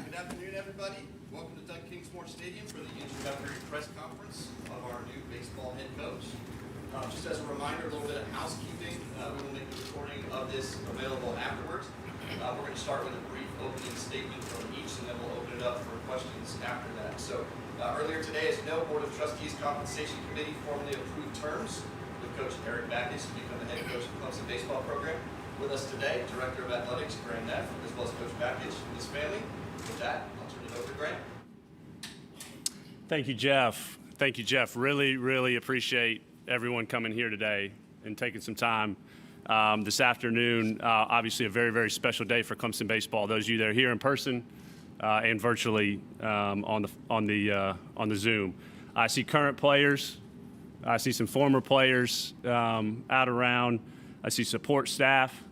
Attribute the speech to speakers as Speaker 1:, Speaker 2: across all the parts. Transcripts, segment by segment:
Speaker 1: Good afternoon, everybody. Welcome to Doug Kingsmore Stadium for the introductory press conference of our new baseball head coach. Just as a reminder, a little bit of housekeeping. We will make the recording of this available afterwards. We're going to start with a brief opening statement from each, and then we'll open it up for questions after that. So earlier today, as you know, Board of Trustees Compensation Committee formally approved terms with Coach Erik Bakich to become the head coach of the Clemson baseball program. With us today, Director of Athletics, Graham Neff, as well as Coach Bakich and his family. With that, I'll turn it over to Graham.
Speaker 2: Thank you, Jeff. Thank you, Jeff. Really, really appreciate everyone coming here today and taking some time this afternoon. Obviously, a very, very special day for Clemson baseball. Those of you that are here in person and virtually on the Zoom. I see current players. I see some former players out around. I see support staff.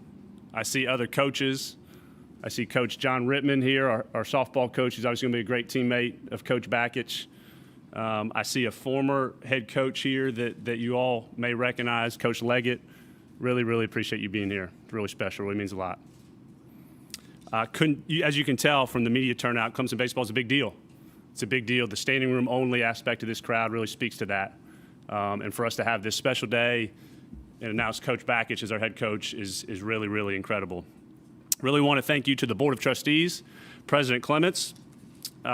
Speaker 2: I see other coaches. I see Coach John Rittman here, our softball coach. He's obviously going to be a great teammate of Coach Bakich. I see a former head coach here that you all may recognize, Coach Leggett. Really, really appreciate you being here. It's really special. Really means a lot. As you can tell from the media turnout, Clemson baseball is a big deal. It's a big deal. The standing room only aspect of this crowd really speaks to that. And for us to have this special day and announce Coach Bakich as our head coach is really, really incredible. Really want to thank you to the Board of Trustees, President Clements,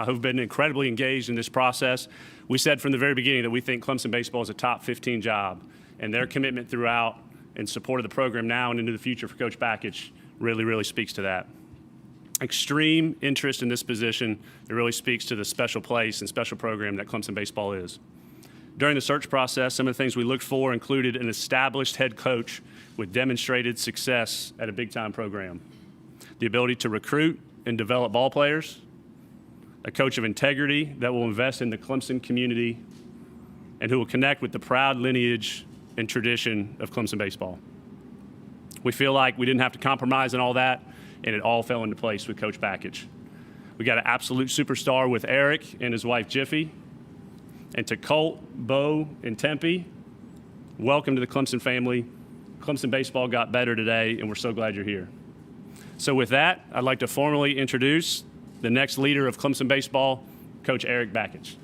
Speaker 2: who've been incredibly engaged in this process. We said from the very beginning that we think Clemson baseball is a top 15 job, and their commitment throughout and support of the program now and into the future for Coach Bakich really, really speaks to that. Extreme interest in this position. It really speaks to the special place and special program that Clemson baseball is. During the search process, some of the things we looked for included an established head coach with demonstrated success at a big-time program, the ability to recruit and develop ball players, a coach of integrity that will invest in the Clemson community and who will connect with the proud lineage and tradition of Clemson baseball. We feel like we didn't have to compromise on all that, and it all fell into place with Coach Bakich. We got an absolute superstar with Erik and his wife Jiffy. And to Colt, Bo, and Tempe, welcome to the Clemson family. Clemson baseball got better today, and we're so glad you're here. So with that, I'd like to formally introduce the next leader of Clemson baseball, Coach Erik Bakich.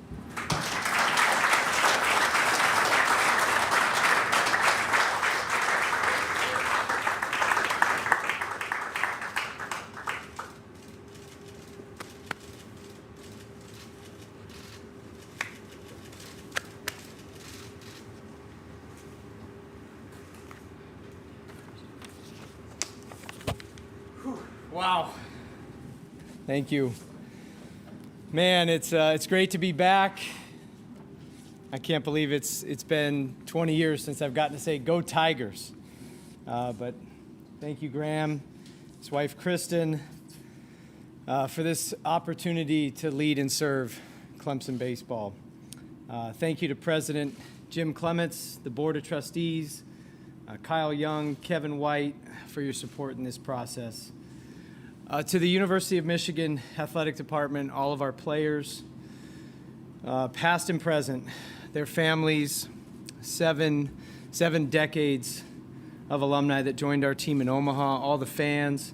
Speaker 3: Wow. Thank you. Man, it's great to be back. I can't believe it's been 20 years since I've gotten to say go Tigers. But thank you, Graham, his wife, Kristen, for this opportunity to lead and serve Clemson baseball. Thank you to President Jim Clements, the Board of Trustees, Kyle Young, Kevin White, for your support in this process. To the University of Michigan Athletic Department, all of our players, past and present, their families, seven decades of alumni that joined our team in Omaha, all the fans,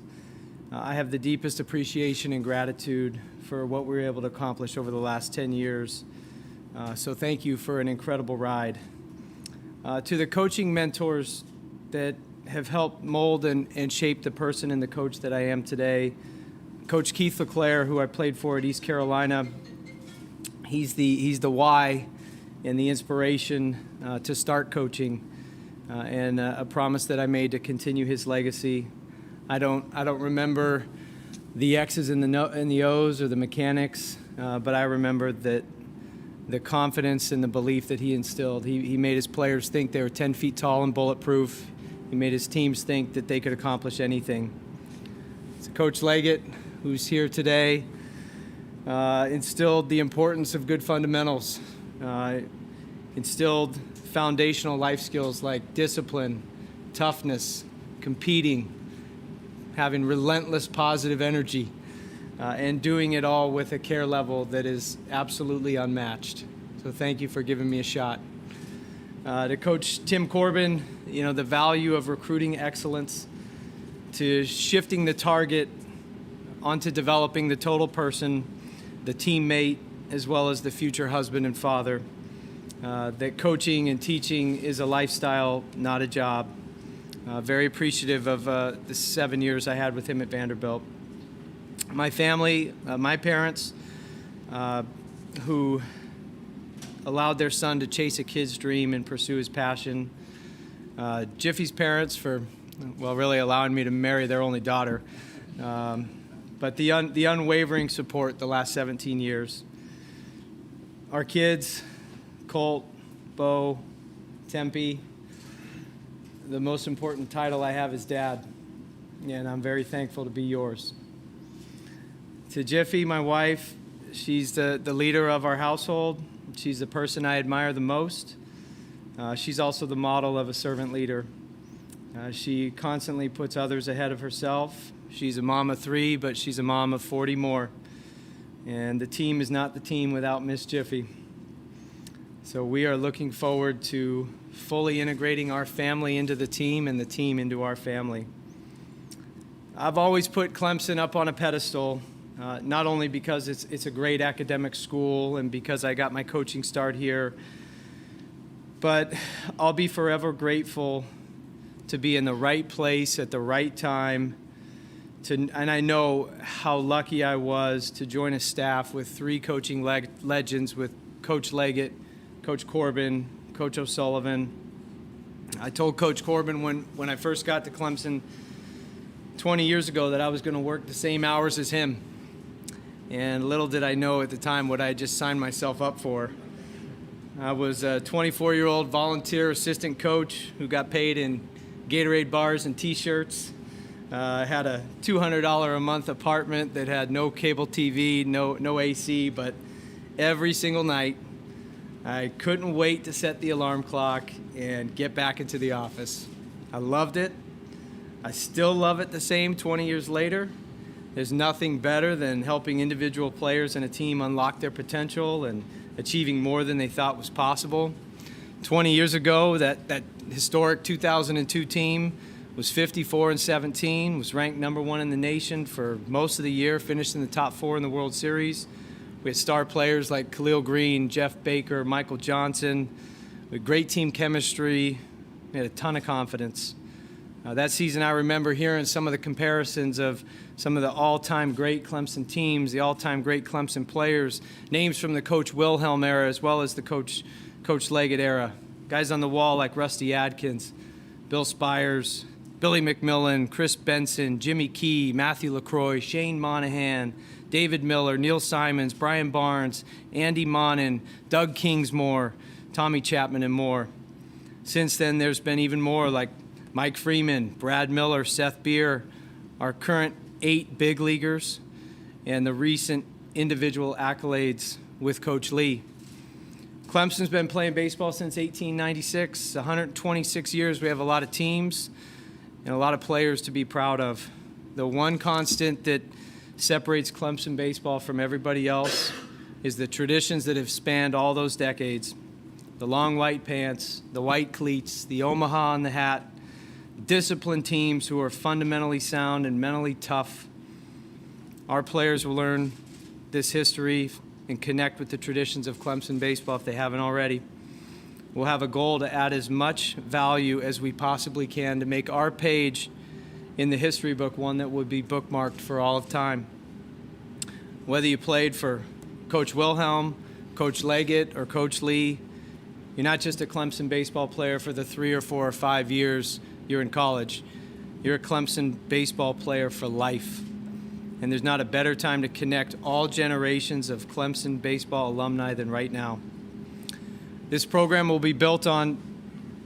Speaker 3: I have the deepest appreciation and gratitude for what we were able to accomplish over the last 10 years. So thank you for an incredible ride. To the coaching mentors that have helped mold and shape the person and the coach that I am today. Coach Keith LeClaire, who I played for at East Carolina, he's the why and the inspiration to start coaching. and a promise that I made to continue his legacy. I don't remember the X's and the O's or the mechanics, but I remember that the confidence and the belief that he instilled. He made his players think they were 10 feet tall and bulletproof. He made his teams think that they could accomplish anything. So Coach Leggett, who's here today, instilled the importance of good fundamentals, instilled foundational life skills like discipline, toughness, competing, having relentless positive energy, and doing it all with a care level that is absolutely unmatched. So thank you for giving me a shot. To Coach Tim Corbin, the value of recruiting excellence, to shifting the target onto developing the total person, the teammate, as well as the future husband and father. That coaching and teaching is a lifestyle, not a job. Very appreciative of the 7 years I had with him at Vanderbilt. My family, my parents, who allowed their son to chase a kid's dream and pursue his passion. Jiffy's parents for, really allowing me to marry their only daughter. But the unwavering support the last 17 years. Our kids, Colt, Bo, Tempe. The most important title I have is Dad, and I'm very thankful to be yours. To Jiffy, my wife, she's the leader of our household. She's the person I admire the most. She's also the model of a servant leader. She constantly puts others ahead of herself. She's a mom of 3, but she's a mom of 40 more. And the team is not the team without Miss Jiffy. So we are looking forward to fully integrating our family into the team and the team into our family. I've always put Clemson up on a pedestal, not only because it's a great academic school and because I got my coaching start here, but I'll be forever grateful to be in the right place at the right time. And I know how lucky I was to join a staff with 3 coaching legends, with Coach Leggett, Coach Corbin, Coach O'Sullivan. I told Coach Corbin when I first got to Clemson 20 years ago that I was going to work the same hours as him. And little did I know at the time what I just signed myself up for. I was a 24-year-old volunteer assistant coach who got paid in Gatorade bars and T-shirts. I had a $200 a month apartment that had no cable TV, no AC, but every single night I couldn't wait to set the alarm clock and get back into the office. I loved it. I still love it the same 20 years later. There's nothing better than helping individual players and a team unlock their potential and achieving more than they thought was possible. 20 years ago, that historic 2002 team was 54-17, was ranked number 1 in the nation for most of the year, finished in the top 4 in the World Series. We had star players like Khalil Green, Jeff Baker, Michael Johnson. We had great team chemistry. We had a ton of confidence. That season, I remember hearing some of the comparisons of some of the all-time great Clemson teams, the all-time great Clemson players, names from the Coach Wilhelm era as well as the Coach Leggett era. Guys on the wall like Rusty Adkins, Bill Spires, Billy McMillan, Chris Benson, Jimmy Key, Matthew LaCroix, Shane Monahan, David Miller, Neil Simons, Brian Barnes, Andy Monin, Doug Kingsmore, Tommy Chapman, and more. Since then, there's been even more like Mike Freeman, Brad Miller, Seth Beer, our current 8 big leaguers, and the recent individual accolades with Coach Lee. Clemson's been playing baseball since 1896, 126 years. We have a lot of teams and a lot of players to be proud of. The one constant that separates Clemson baseball from everybody else is the traditions that have spanned all those decades. The long white pants, the white cleats, the Omaha on the hat, disciplined teams who are fundamentally sound and mentally tough. Our players will learn this history and connect with the traditions of Clemson baseball if they haven't already. We'll have a goal to add as much value as we possibly can to make our page in the history book one that would be bookmarked for all of time. Whether you played for Coach Wilhelm, Coach Leggett, or Coach Lee, You're not just a Clemson baseball player for the 3 or 4 or 5 years you're in college. You're a Clemson baseball player for life. And there's not a better time to connect all generations of Clemson baseball alumni than right now. This program will be built on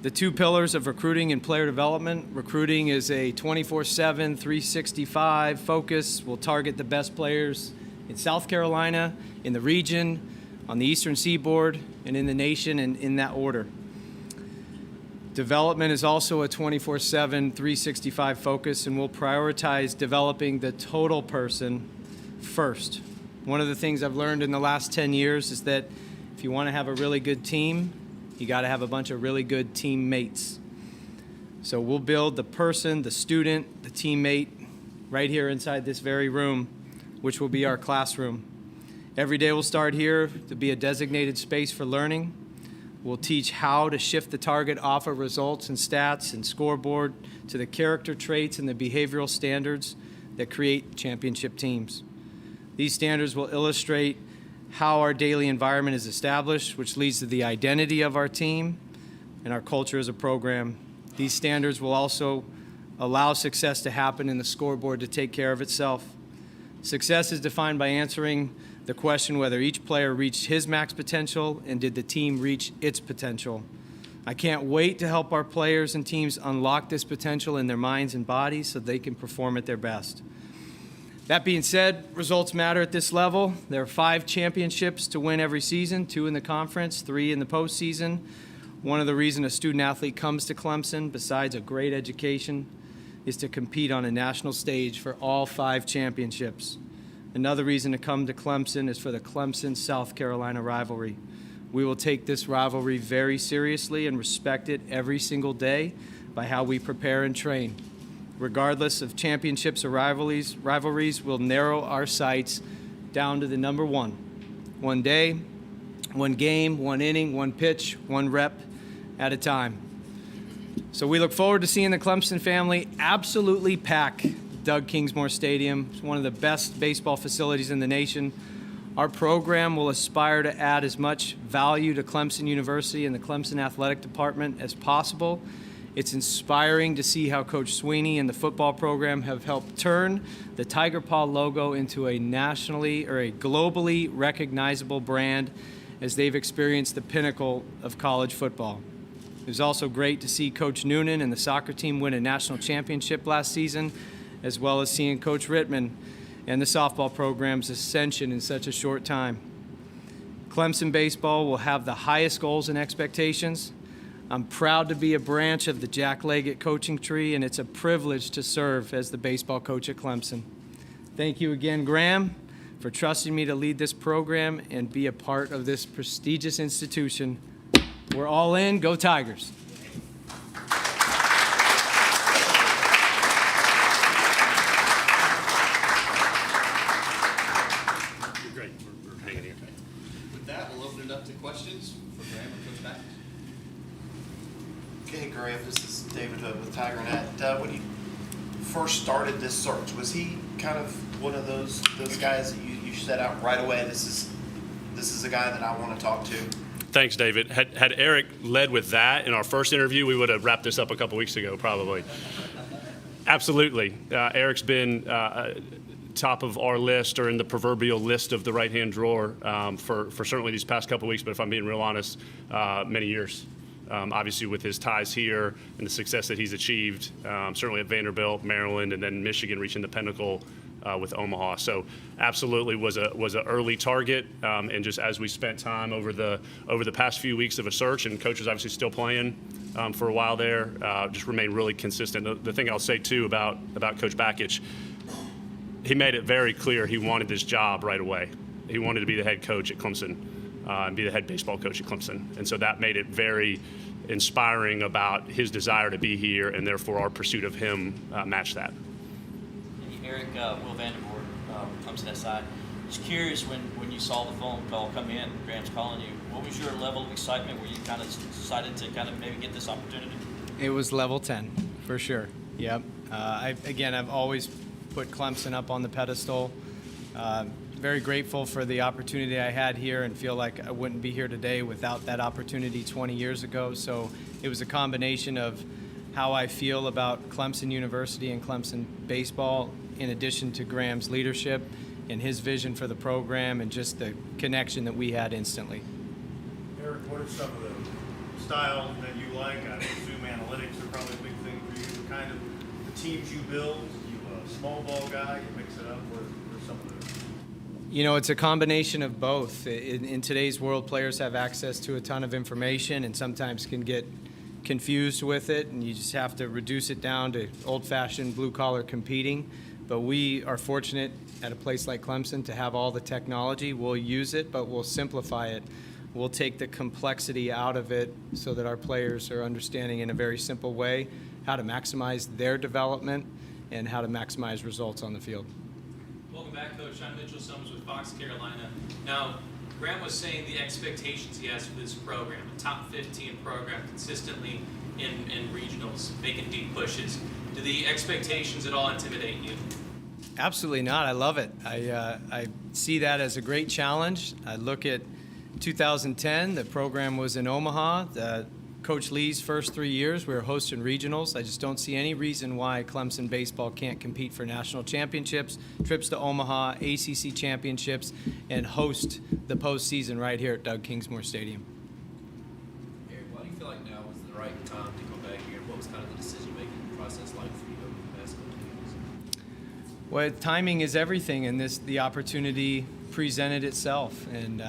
Speaker 3: the 2 pillars of recruiting and player development. Recruiting is a 24/7, 365 focus. We'll target the best players in South Carolina, in the region, on the Eastern Seaboard, and in the nation, and in that order. Development is also a 24/7, 365 focus, and we'll prioritize developing the total person first. One of the things I've learned in the last 10 years is that if you want to have a really good team, you got to have a bunch of really good teammates. So we'll build the person, the student, the teammate right here inside this very room, which will be our classroom. Every day we'll start here to be a designated space for learning. We'll teach how to shift the target off of results and stats and scoreboard to the character traits and the behavioral standards that create championship teams. These standards will illustrate how our daily environment is established, which leads to the identity of our team and our culture as a program. These standards will also allow success to happen and the scoreboard to take care of itself. Success is defined by answering the question whether each player reached his max potential and did the team reach its potential. I can't wait to help our players and teams unlock this potential in their minds and bodies so they can perform at their best. That being said, results matter at this level. There are 5 championships to win every season, 2 in the conference, 3 in the postseason. One of the reasons a student athlete comes to Clemson, besides a great education, is to compete on a national stage for all 5 championships. Another reason to come to Clemson is for the Clemson-South Carolina rivalry. We will take this rivalry very seriously and respect it every single day by how we prepare and train. Regardless of championships or rivalries, we'll narrow our sights down to the number 1. 1 day, 1 game, 1 inning, 1 pitch, 1 rep at a time. So we look forward to seeing the Clemson family absolutely pack Doug Kingsmore Stadium. It's one of the best baseball facilities in the nation. Our program will aspire to add as much value to Clemson University and the Clemson Athletic Department as possible. It's inspiring to see how Coach Sweeney and the football program have helped turn the Tiger Paw logo into a nationally or a globally recognizable brand as they've experienced the pinnacle of college football. It was also great to see Coach Noonan and the soccer team win a national championship last season, as well as seeing Coach Rittman and the softball program's ascension in such a short time. Clemson baseball will have the highest goals and expectations. I'm proud to be a branch of the Jack Leggett coaching tree, and it's a privilege to serve as the baseball coach at Clemson. Thank you again, Graham, for trusting me to lead this program and be a part of this prestigious institution. We're all in. Go Tigers.
Speaker 2: Great. We're hanging here.
Speaker 1: With that, we'll open it up to questions for Graham or Coach Bakich.
Speaker 4: Okay, Graham, this is David Hood with TigerNet. When you first started this search, was he kind of one of those guys that you set out right away? This is a guy that I want to talk to.
Speaker 2: Thanks, David. Had Erik led with that in our first interview, we would have wrapped this up a couple weeks ago, probably. Absolutely. Erik's been top of our list or in the proverbial list of the right-hand drawer for certainly these past couple weeks, but if I'm being real honest, many years. Obviously with his ties here and the success that he's achieved, certainly at Vanderbilt, Maryland, and then Michigan reaching the pinnacle with Omaha. So absolutely was an early target, and just as we spent time over the past few weeks of a search, and Coach was obviously still playing for a while there, just remained really consistent. The thing I'll say too about Coach Bakich, he made it very clear he wanted this job right away. He wanted to be the head coach at Clemson and be the head baseball coach at Clemson, and so that made it very inspiring about his desire to be here, and therefore our pursuit of him matched that.
Speaker 5: Erik, Will Vandervoort, Clemson SI. Just curious, when you saw the phone call come in, Graham's calling you, what was your level of excitement? Were you kind of decided to kind of maybe get this opportunity?
Speaker 3: It was level 10, for sure. Yep. I've always put Clemson up on the pedestal. very grateful for the opportunity I had here and feel like I wouldn't be here today without that opportunity 20 years ago. So it was a combination of how I feel about Clemson University and Clemson baseball, in addition to Graham's leadership and his vision for the program and just the connection that we had instantly.
Speaker 6: Erik, what are some of the styles that you like? I assume analytics are probably a big thing for you. The kind of the teams you build, you a small ball guy, you mix it up. What are some of those?
Speaker 3: You know, it's a combination of both. In today's world, players have access to a ton of information and sometimes can get confused with it, and you just have to reduce it down to old-fashioned blue-collar competing. But we are fortunate at a place like Clemson to have all the technology. We'll use it, but we'll simplify it. We'll take the complexity out of it so that our players are understanding in a very simple way how to maximize their development and how to maximize results on the field.
Speaker 7: Welcome back, Coach. I'm Mitchell Summers with Fox Carolina. Now, Graham was saying the expectations he has for this program, a top 15 program consistently in regionals, making deep pushes. Do the expectations at all intimidate you?
Speaker 3: Absolutely not. I love it. I see that as a great challenge. I look at 2010, the program was in Omaha. Coach Lee's first 3 years, we were hosting regionals. I just don't see any reason why Clemson baseball can't compete for national championships, trips to Omaha, ACC championships, and host the postseason right here at Doug Kingsmore Stadium.
Speaker 8: Erik, why do you feel like now was the right time to come back here? What was kind of the decision-making process like for you over the past couple of years?
Speaker 3: Well, timing is everything, and the opportunity presented itself. And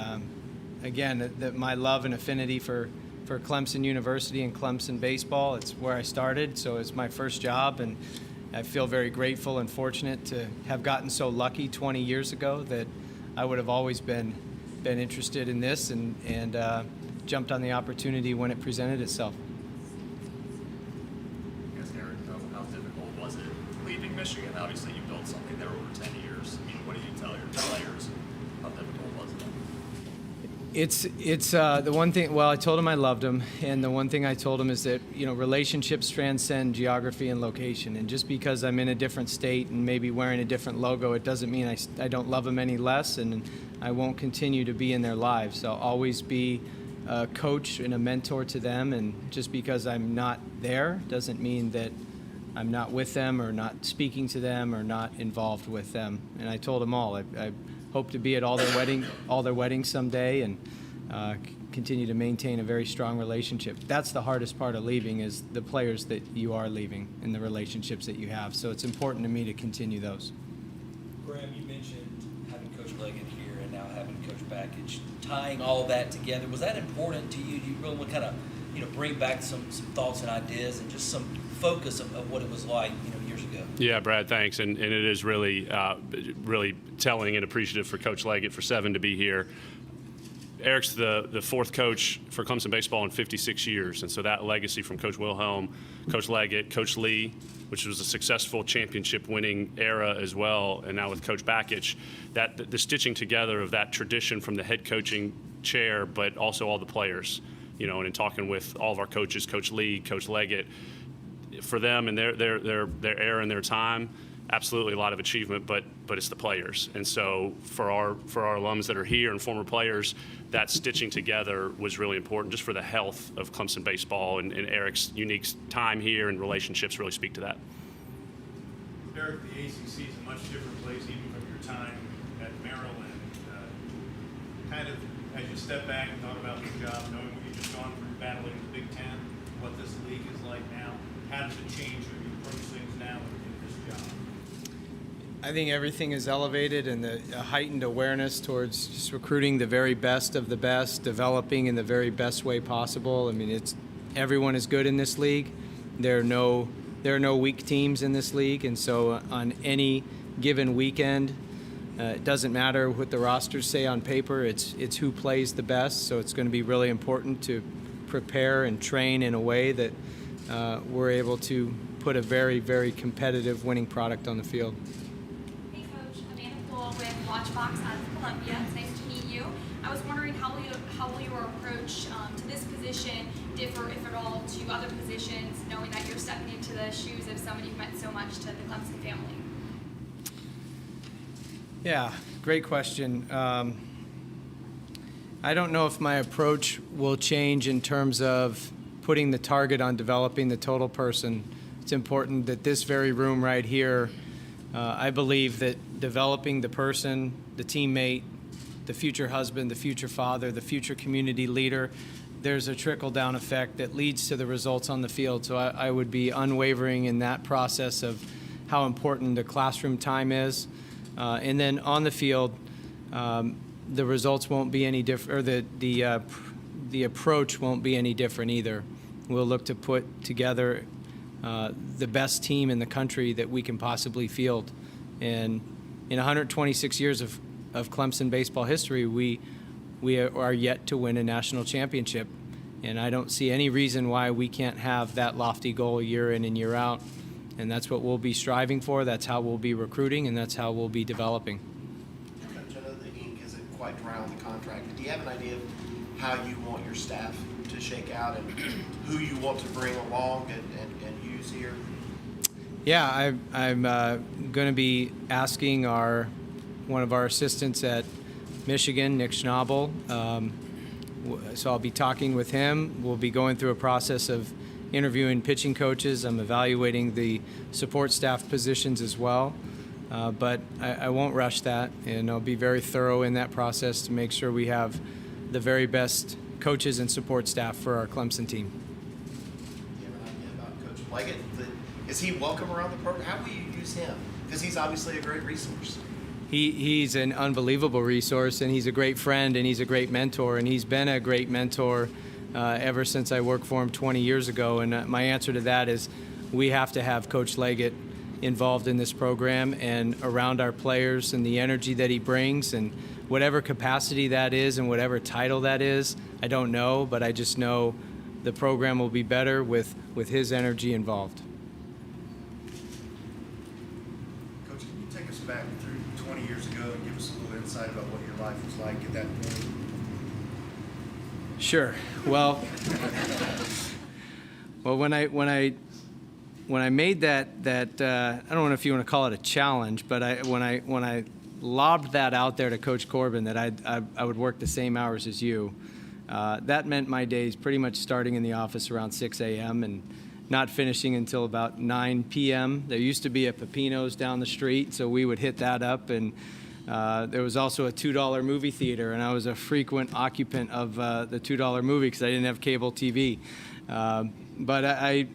Speaker 3: again, my love and affinity for Clemson University and Clemson baseball, it's where I started, so it's my first job, and I feel very grateful and fortunate to have gotten so lucky 20 years ago that I would have always been interested in this and jumped on the opportunity when it presented itself.
Speaker 9: I guess, Erik, how difficult was it leaving Michigan? Obviously, you built something there over 10 years. I mean, what do you tell your players? How difficult was it?
Speaker 3: It's the one thing. Well, I told him I loved him, and the one thing I told him is that relationships transcend geography and location. And just because I'm in a different state and maybe wearing a different logo, it doesn't mean I don't love them any less, and I won't continue to be in their lives. I'll always be a coach and a mentor to them, and just because I'm not there doesn't mean that I'm not with them or not speaking to them or not involved with them. And I told them all. I hope to be at all their weddings someday, and continue to maintain a very strong relationship. That's the hardest part of leaving, is the players that you are leaving and the relationships that you have. So it's important to me to continue those.
Speaker 8: Graham, you mentioned having Coach Leggett here and now having Coach Bakich, tying all of that together. Was that important to you? Do you really want to kind of bring back some thoughts and ideas and just some focus of what it was like years ago?
Speaker 2: Yeah, Brad, thanks. And it is really, really telling and appreciative for Coach Leggett for 7 to be here. Erik's the fourth coach for Clemson baseball in 56 years, and so that legacy from Coach Wilhelm, Coach Leggett, Coach Lee, which was a successful championship-winning era as well, and now with Coach Bakich, the stitching together of that tradition from the head coaching chair, but also all the players, and in talking with all of our coaches, Coach Lee, Coach Leggett, for them and their era and their time, absolutely a lot of achievement, but it's the players. And so for our alums that are here and former players, that stitching together was really important just for the health of Clemson baseball, and Erik's unique time here and relationships really speak to that.
Speaker 6: Erik, the ACC is a much different place even from your time at Maryland. Kind of as you step back and talk about the job, knowing what you've just gone through battling the Big Ten, what this league is like now, how does it change when you approach things now in this job?
Speaker 3: I think everything is elevated, and a heightened awareness towards just recruiting the very best of the best, developing in the very best way possible. I mean, everyone is good in this league. There are no weak teams in this league, and so on any given weekend, it doesn't matter what the rosters say on paper. It's who plays the best. So it's going to be really important to prepare and train in a way that we're able to put a very, very competitive winning product on the field.
Speaker 10: Hey Coach, Amanda Poole with Watchbox out of Columbia. It's nice to meet you. I was wondering how will your approach to this position differ, if at all, to other positions, knowing that you're stepping into the shoes of somebody who meant so much to the Clemson family?
Speaker 3: Yeah, great question. I don't know if my approach will change in terms of putting the target on developing the total person. It's important that this very room right here, I believe that developing the person, the teammate, the future husband, the future father, the future community leader, there's a trickle-down effect that leads to the results on the field. So I would be unwavering in that process of how important the classroom time is. And then on the field, the results won't be any different, or the approach won't be any different either. We'll look to put together the best team in the country that we can possibly field. And in 126 years of Clemson baseball history, we are yet to win a national championship. And I don't see any reason why we can't have that lofty goal year in and year out. And that's what we'll be striving for. That's how we'll be recruiting, and that's how we'll be developing.
Speaker 4: Coach, I know the ink isn't quite dry on the contract, but do you have an idea of how you want your staff to shake out and who you want to bring along and use here?
Speaker 3: Yeah, I'm going to be asking one of our assistants at Michigan, Nick Schnabel. So I'll be talking with him. We'll be going through a process of interviewing pitching coaches. I'm evaluating the support staff positions as well. But I won't rush that, and I'll be very thorough in that process to make sure we have the very best coaches and support staff for our Clemson team.
Speaker 4: Do you have an idea about Coach Leggett? Is he welcome around the program? How will you use him? Because he's obviously a great resource.
Speaker 3: He's an unbelievable resource, and he's a great friend, and he's a great mentor, and he's been a great mentor ever since I worked for him 20 years ago. And my answer to that is we have to have Coach Leggett involved in this program and around our players, and the energy that he brings, and whatever capacity that is and whatever title that is, I don't know, but I just know the program will be better with his energy involved.
Speaker 11: Coach, can you take us back through 20 years ago and give us a little insight about what your life was like at that point?
Speaker 3: Sure. Well, when I made that I don't know if you want to call it a challenge, but when I lobbed that out there to Coach Corbin that I would work the same hours as you, that meant my days pretty much starting in the office around 6 a.m. and not finishing until about 9 p.m. There used to be a Pepino's down the street, so we would hit that up, and there was also a $2 movie theater, and I was a frequent occupant of the $2 movie because I didn't have cable TV. But I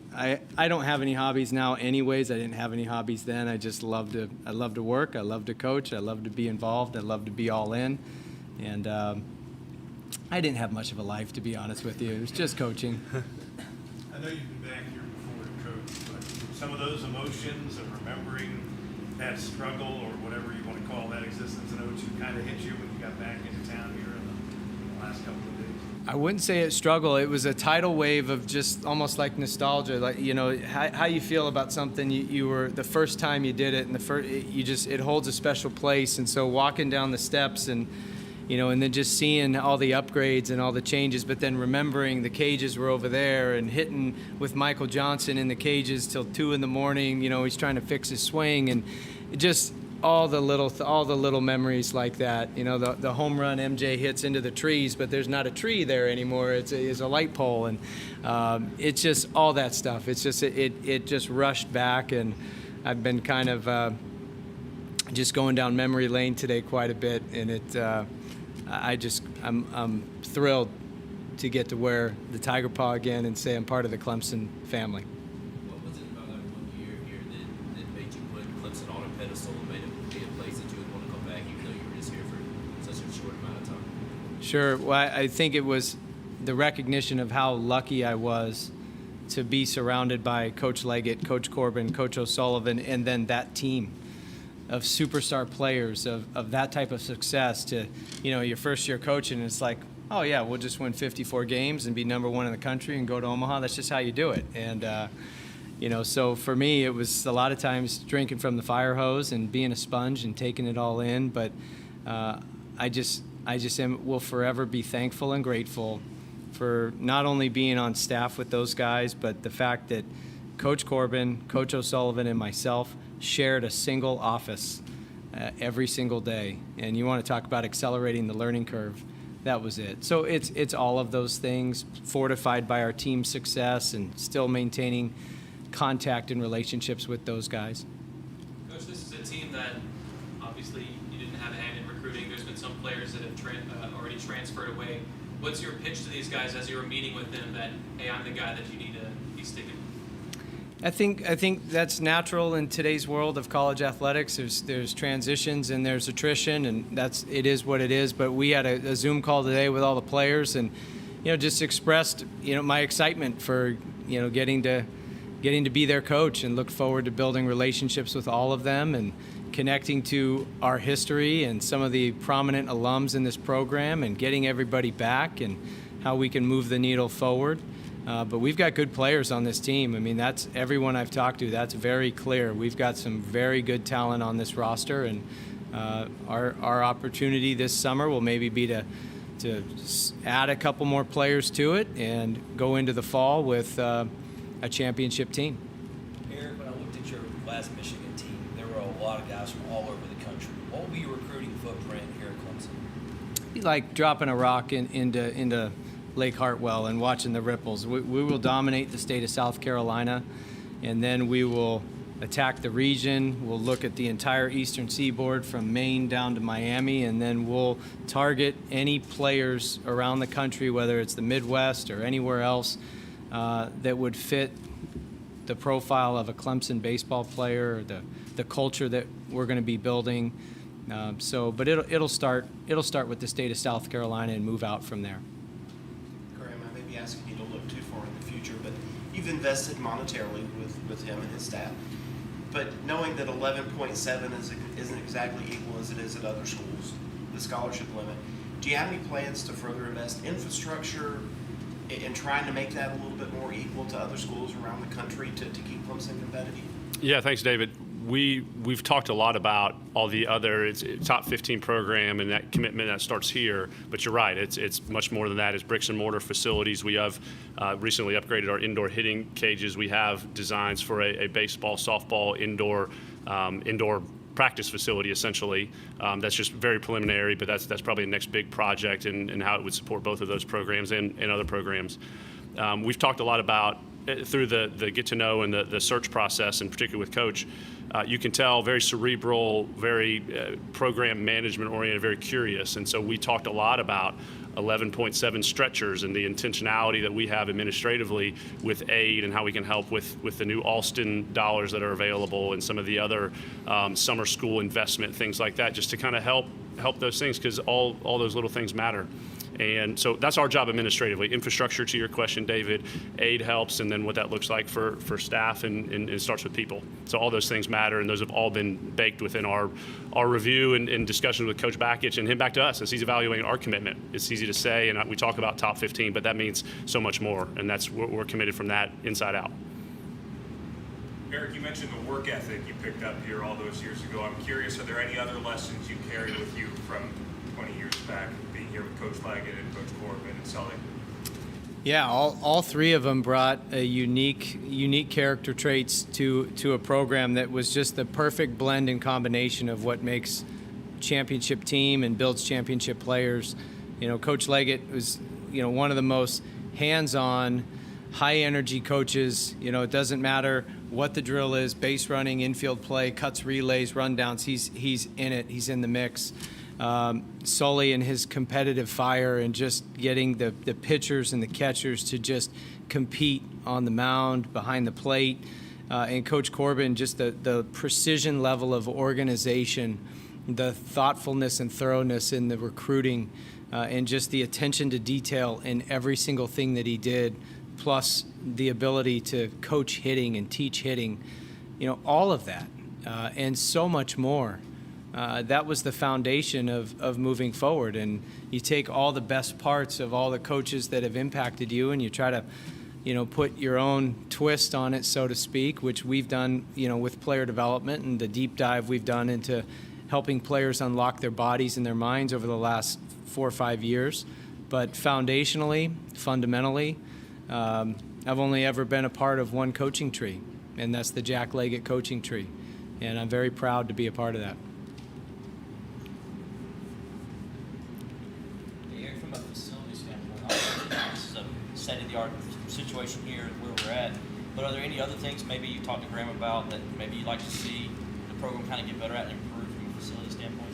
Speaker 3: don't have any hobbies now anyways. I didn't have any hobbies then. I just love to work. I love to coach. I love to be involved. I love to be all in. And I didn't have much of a life, to be honest with you. It was just coaching.
Speaker 6: I know you've been back here before, Coach, but some of those emotions of remembering that struggle or whatever you want to call that existence in O2 kind of hit you when you got back into town here in the last couple of days?
Speaker 3: I wouldn't say it's struggle. It was a tidal wave of just almost like nostalgia, like, you know, how you feel about something you were the first time you did it, and it holds a special place. And so walking down the steps and, you know, and then just seeing all the upgrades and all the changes, but then remembering the cages were over there and hitting with Michael Johnson in the cages till 2 a.m. You know, he's trying to fix his swing, and just all the little memories like that. You know, the home run MJ hits into the trees, but there's not a tree there anymore. It's a light pole, and it's just all that stuff. It's just it just rushed back, and I've been kind of just going down memory lane today quite a bit, and I'm thrilled to get to wear the Tiger Paw again and say I'm part of the Clemson family.
Speaker 8: What was it about that 1 year here that made you put Clemson on a pedestal and made it be a place that you would want to come back even though you were just here for such a short amount of time?
Speaker 3: Sure. Well, I think it was the recognition of how lucky I was to be surrounded by Coach Leggett, Coach Corbin, Coach O'Sullivan, and then that team of superstar players of that type of success to, you know, your first year coaching, it's like, oh yeah, we'll just win 54 games and be #1 in the country and go to Omaha. That's just how you do it. And, you know, so for me, it was a lot of times drinking from the fire hose and being a sponge and taking it all in. But I just will forever be thankful and grateful for not only being on staff with those guys, but the fact that Coach Corbin, Coach O'Sullivan, and myself shared a single office. every single day. And you want to talk about accelerating the learning curve. That was it. So it's all of those things fortified by our team's success and still maintaining contact and relationships with those guys.
Speaker 7: Coach, this is a team that obviously you didn't have a hand in recruiting. There's been some players that have already transferred away. What's your pitch to these guys as you were meeting with them that, hey, I'm the guy that you need to be sticking with?
Speaker 3: I think that's natural in today's world of college athletics. There's transitions and there's attrition, and it is what it is. But we had a Zoom call today with all the players, and just expressed my excitement for getting to be their coach, and look forward to building relationships with all of them and connecting to our history and some of the prominent alums in this program, and getting everybody back and how we can move the needle forward. But we've got good players on this team. I mean, that's everyone I've talked to. That's very clear. We've got some very good talent on this roster, and our opportunity this summer will maybe be to add a couple more players to it and go into the fall with a championship team.
Speaker 8: Eric, when I looked at your last Michigan team, there were a lot of guys from all over the country. What will be your recruiting footprint here at Clemson?
Speaker 3: It'd be like dropping a rock into Lake Hartwell and watching the ripples. We will dominate the state of South Carolina, and then we will attack the region. We'll look at the entire eastern seaboard from Maine down to Miami, and then we'll target any players around the country, whether it's the Midwest or anywhere else, that would fit the profile of a Clemson baseball player, or the culture that we're going to be building. But it'll start with the state of South Carolina and move out from there.
Speaker 4: I may be asking you to look too far in the future, but you've invested monetarily with him and his staff. But knowing that 11.7 isn't exactly equal as it is at other schools, the scholarship limit, do you have any plans to further invest infrastructure in trying to make that a little bit more equal to other schools around the country to keep Clemson competitive?
Speaker 2: Yeah, thanks, David. We've talked a lot about all the other top 15 program and that commitment that starts here, but you're right. It's much more than that. It's bricks and mortar facilities. We have recently upgraded our indoor hitting cages. We have designs for a baseball, softball, indoor practice facility, essentially. That's just very preliminary, but that's probably the next big project and how it would support both of those programs and other programs. We've talked a lot about through the get to know and the search process, and particularly with Coach, you can tell very cerebral, very program management oriented, very curious. And so we talked a lot about 11.7 stretchers and the intentionality that we have administratively with aid and how we can help with the new Alston dollars that are available and some of the other summer school investment, things like that, just to kind of help those things, because all those little things matter. And so that's our job administratively. Infrastructure, to your question, David, aid helps, and then what that looks like for staff, and it starts with people. So all those things matter, and those have all been baked within our review and discussions with Coach Bakich and him back to us as he's evaluating our commitment. It's easy to say, and we talk about top 15, but that means so much more, and that's we're committed from that inside out.
Speaker 12: Eric, you mentioned the work ethic you picked up here all those years ago. I'm curious, are there any other lessons you carry with you from 20 years back, being here with Coach Leggett and Coach Corbin and Sully?
Speaker 3: Yeah, all three of them brought a unique character traits to a program that was just the perfect blend and combination of what makes championship team and builds championship players. Coach Leggett was, one of the most hands-on, high-energy coaches. It doesn't matter what the drill is, base running, infield play, cuts, relays, rundowns. He's in it. He's in the mix. Sully and his competitive fire and just getting the pitchers and the catchers to just compete on the mound, behind the plate. And Coach Corbin, just the precision level of organization, the thoughtfulness and thoroughness in the recruiting, and just the attention to detail in every single thing that he did, plus the ability to coach hitting and teach hitting, all of that, and so much more. That was the foundation of moving forward. And you take all the best parts of all the coaches that have impacted you, and you try to, put your own twist on it, so to speak, which we've done, with player development and the deep dive we've done into helping players unlock their bodies and their minds over the last 4 or 5 years. But foundationally, fundamentally, I've only ever been a part of one coaching tree, and that's the Jack Leggett coaching tree. And I'm very proud to be a part of that.
Speaker 5: But are there any other things maybe you talked to Graham about that maybe you'd like to see the program kind of get better at and improve from a facility standpoint?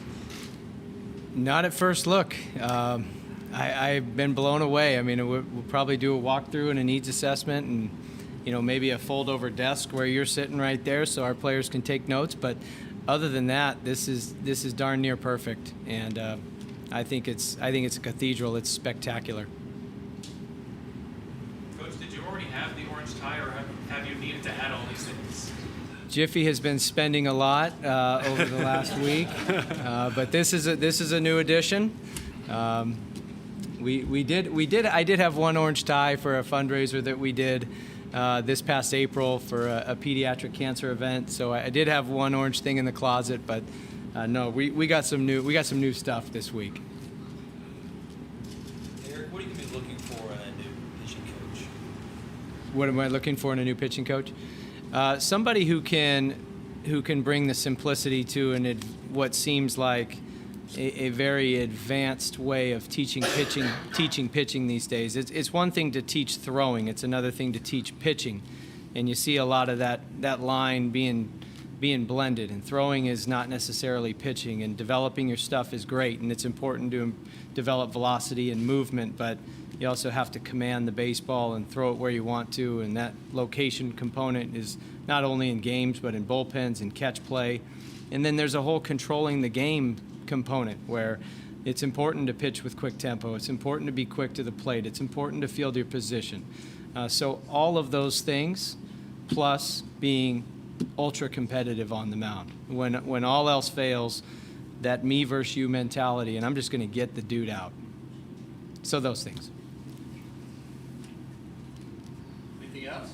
Speaker 3: Not at first look. I've been blown away. I mean, we'll probably do a walkthrough and a needs assessment, and maybe a fold-over desk where you're sitting right there, so our players can take notes. But other than that, this is darn near perfect, and I think it's a cathedral. It's spectacular.
Speaker 7: Coach, did you already have the orange tie, or have you needed to add all these things?
Speaker 3: Jiffy has been spending a lot over the last week, but this is a new addition. I did have one orange tie for a fundraiser that we did this past April for a pediatric cancer event. So I did have one orange thing in the closet, but no, we got some new stuff this week.
Speaker 8: Eric, what are you going to be looking for in a new pitching coach?
Speaker 3: What am I looking for in a new pitching coach? Somebody who can bring the simplicity to what seems like a very advanced way of teaching pitching these days. It's one thing to teach throwing; it's another thing to teach pitching, and you see a lot of that line being blended. And throwing is not necessarily pitching, and developing your stuff is great, and it's important to develop velocity and movement, but you also have to command the baseball and throw it where you want to, and that location component is not only in games but in bullpens and catch play. And then there's a whole controlling the game component where it's important to pitch with quick tempo. It's important to be quick to the plate. It's important to field your position. So all of those things, plus being ultra competitive on the mound. When all else fails, that me versus you mentality, and I'm just going to get the dude out. So those things.
Speaker 1: Anything else?